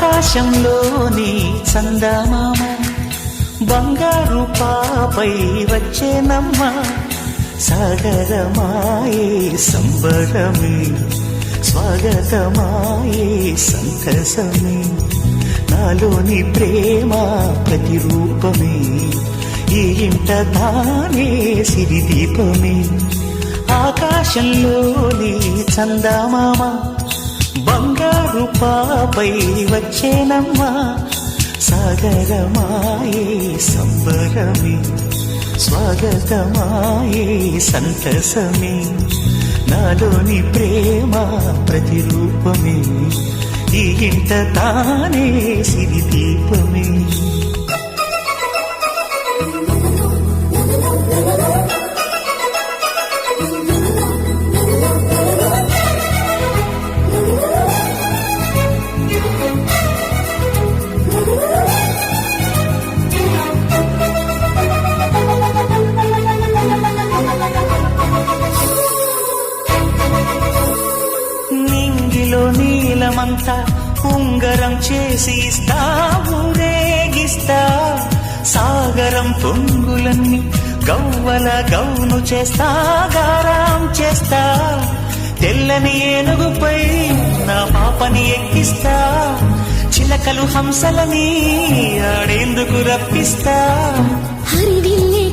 ఆకాశంలోని చందమామ బంగారు పాపై వచ్చేనమ్మ సాగరమాయే సంబరమే స్వాగతమాయే సంతసమే నాలోని ప్రేమ ప్రతిరూపమే ఈ ఇంట తానే సిరిదీపమే ఆకాశంలోని చందమామ బంగారు పాపై వచ్చేనమ్మా సాగరమాయే సంబరమే స్వాగతమాయే సంతసమే నాలోని ప్రేమ ప్రతిరూపమే ఈ ఇంట తానే సిరిదీపమే నీలమంతా ఉంగరం చేసి ఇస్తా ఊరేగిస్తా సాగరం పొంగులన్నీ గవ్వల గౌను చేస్తా గారాం చేస్తా తెల్లని ఏనుగుపై నా పాపని ఎక్కిస్తా చిలకలు హంసలని ఆడేందుకు రప్పిస్తా హరివిల్లే